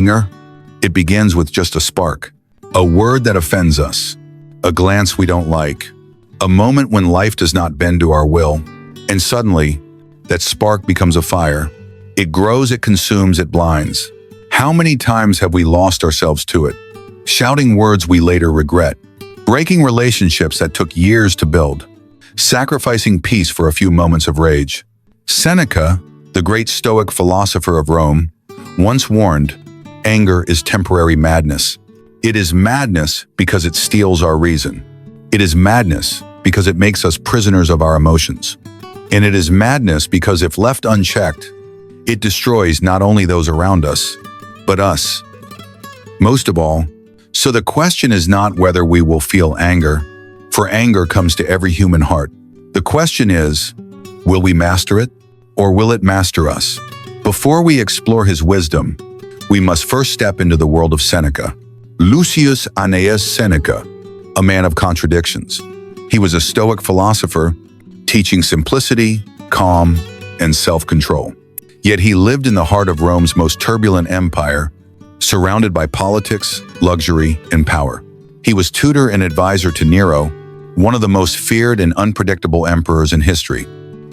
Anger? It begins with just a spark, a word that offends us, a glance we don't like, a moment when life does not bend to our will, and suddenly, that spark becomes a fire. It grows, it consumes, it blinds. How many times have we lost ourselves to it, shouting words we later regret, breaking relationships that took years to build, sacrificing peace for a few moments of rage? Seneca, the great Stoic philosopher of Rome, once warned, anger is temporary madness. It is madness because it steals our reason. It is madness because it makes us prisoners of our emotions. And it is madness because if left unchecked, it destroys not only those around us, but us. Most of all, so the question is not whether we will feel anger, for anger comes to every human heart. The question is, will we master it, or will it master us? Before we explore his wisdom, we must first step into the world of Seneca. Lucius Annaeus Seneca, a man of contradictions. He was a Stoic philosopher, teaching simplicity, calm, and self-control. Yet he lived in the heart of Rome's most turbulent empire, surrounded by politics, luxury, and power. He was tutor and advisor to Nero, one of the most feared and unpredictable emperors in history.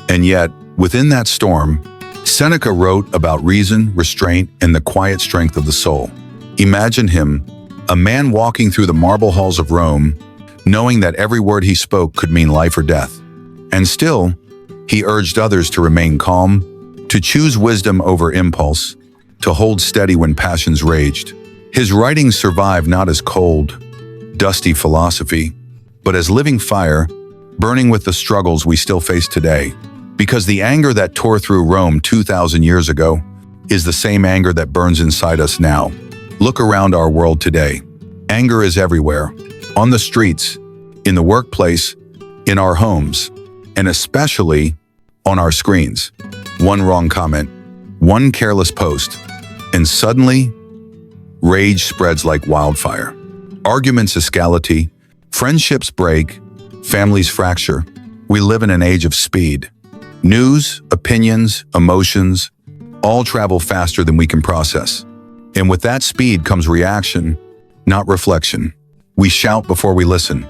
And yet, within that storm, Seneca wrote about reason, restraint, and the quiet strength of the soul. Imagine him, a man walking through the marble halls of Rome, knowing that every word he spoke could mean life or death. And still, he urged others to remain calm, to choose wisdom over impulse, to hold steady when passions raged. His writings survive not as cold, dusty philosophy, but as living fire, burning with the struggles we still face today. Because the anger that tore through Rome 2,000 years ago is the same anger that burns inside us now. Look around our world today. Anger is everywhere, on the streets, in the workplace, in our homes, and especially on our screens. One wrong comment, one careless post, and suddenly, rage spreads like wildfire. Arguments escalate, friendships break, families fracture. We live in an age of speed. News, opinions, emotions, all travel faster than we can process. And with that speed comes reaction, not reflection. We shout before we listen.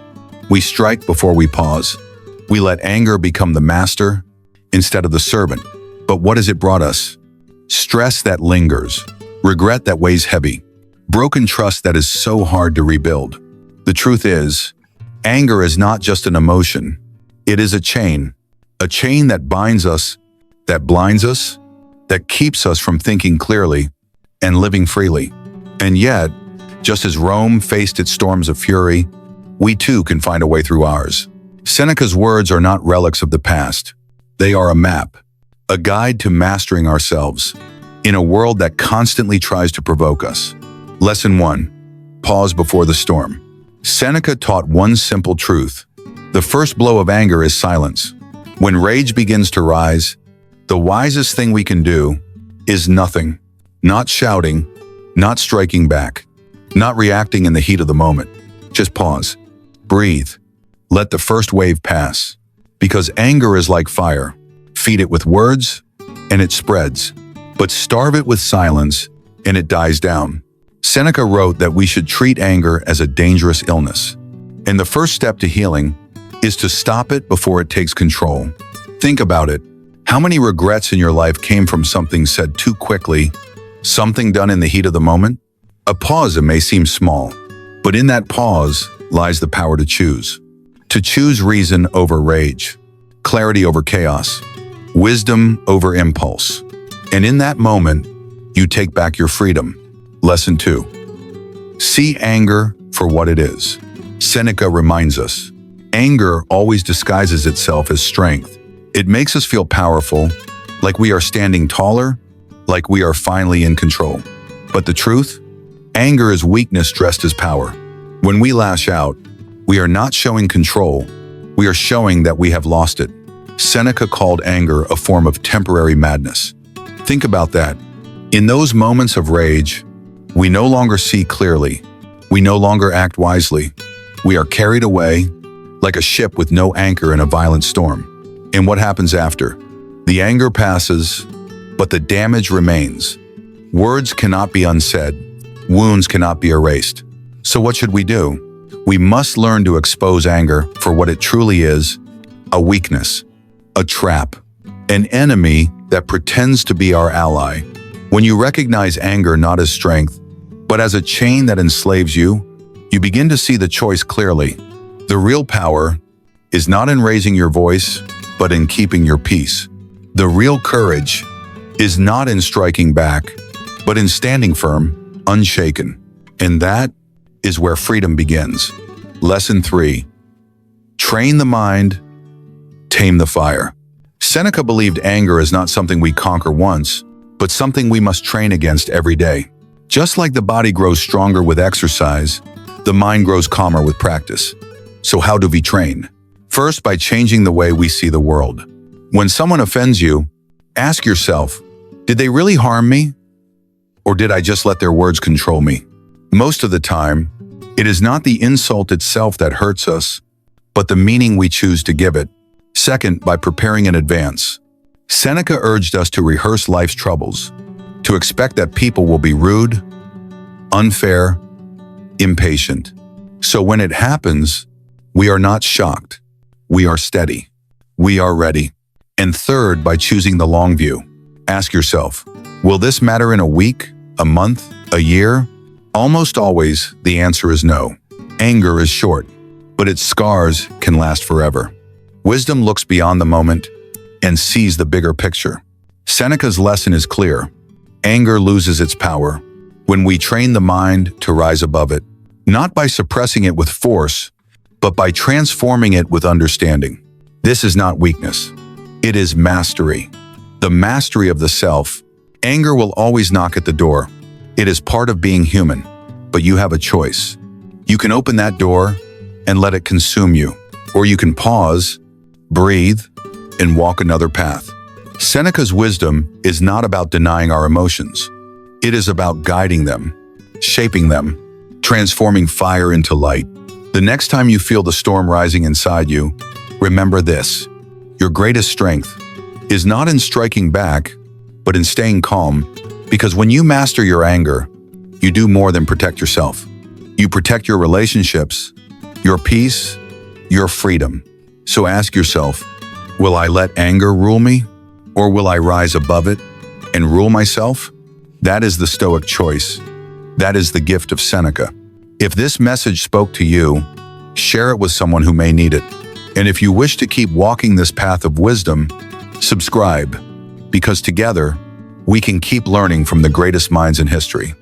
We strike before we pause. We let anger become the master instead of the servant. But what has it brought us? Stress that lingers, regret that weighs heavy, broken trust that is so hard to rebuild. The truth is, anger is not just an emotion. It is a chain that binds us, that blinds us, that keeps us from thinking clearly and living freely. And yet, just as Rome faced its storms of fury, we too can find a way through ours. Seneca's words are not relics of the past. They are a map, a guide to mastering ourselves in a world that constantly tries to provoke us. Lesson 1. Pause before the storm. Seneca taught one simple truth. The first blow of anger is silence. When rage begins to rise, the wisest thing we can do is nothing. Not shouting, not striking back, not reacting in the heat of the moment. Just pause. Breathe. Let the first wave pass. Because anger is like fire. Feed it with words, and it spreads. But starve it with silence, and it dies down. Seneca wrote that we should treat anger as a dangerous illness. And the first step to healing is to stop it before it takes control. Think about it. How many regrets in your life came from something said too quickly, something done in the heat of the moment? A pause may seem small, but in that pause lies the power to choose. To choose reason over rage, clarity over chaos, wisdom over impulse. And in that moment, you take back your freedom. Lesson 2. See anger for what it is. Seneca reminds us, anger always disguises itself as strength. It makes us feel powerful, like we are standing taller, like we are finally in control. But the truth? Anger is weakness dressed as power. When we lash out, we are not showing control, we are showing that we have lost it. Seneca called anger a form of temporary madness. Think about that. In those moments of rage, we no longer see clearly. We no longer act wisely. We are carried away like a ship with no anchor in a violent storm. And what happens after? The anger passes, but the damage remains. Words cannot be unsaid. Wounds cannot be erased. So what should we do? We must learn to expose anger for what it truly is: a weakness, a trap, an enemy that pretends to be our ally. When you recognize anger not as strength, but as a chain that enslaves you, you begin to see the choice clearly. The real power is not in raising your voice, but in keeping your peace. The real courage is not in striking back, but in standing firm, unshaken. And that is where freedom begins. Lesson 3. Train the mind, tame the fire. Seneca believed anger is not something we conquer once, but something we must train against every day. Just like the body grows stronger with exercise, the mind grows calmer with practice. So how do we train? First, by changing the way we see the world. When someone offends you, ask yourself, did they really harm me? Or did I just let their words control me? Most of the time, it is not the insult itself that hurts us, but the meaning we choose to give it. Second, by preparing in advance. Seneca urged us to rehearse life's troubles, to expect that people will be rude, unfair, impatient. So when it happens, we are not shocked. We are steady. We are ready. And third, by choosing the long view. Ask yourself, will this matter in a week, a month, a year? Almost always, the answer is no. Anger is short, but its scars can last forever. Wisdom looks beyond the moment and sees the bigger picture. Seneca's lesson is clear. Anger loses its power when we train the mind to rise above it, not by suppressing it with force, but by transforming it with understanding. This is not weakness. It is mastery. The mastery of the self. Anger will always knock at the door. It is part of being human, but you have a choice. You can open that door and let it consume you, or you can pause, breathe, and walk another path. Seneca's wisdom is not about denying our emotions. It is about guiding them, shaping them, transforming fire into light. The next time you feel the storm rising inside you, remember this: your greatest strength is not in striking back, but in staying calm, because when you master your anger, you do more than protect yourself. You protect your relationships, your peace, your freedom. So ask yourself, will I let anger rule me, or will I rise above it and rule myself? That is the Stoic choice. That is the gift of Seneca. If this message spoke to you, share it with someone who may need it. And if you wish to keep walking this path of wisdom, subscribe, because together, we can keep learning from the greatest minds in history.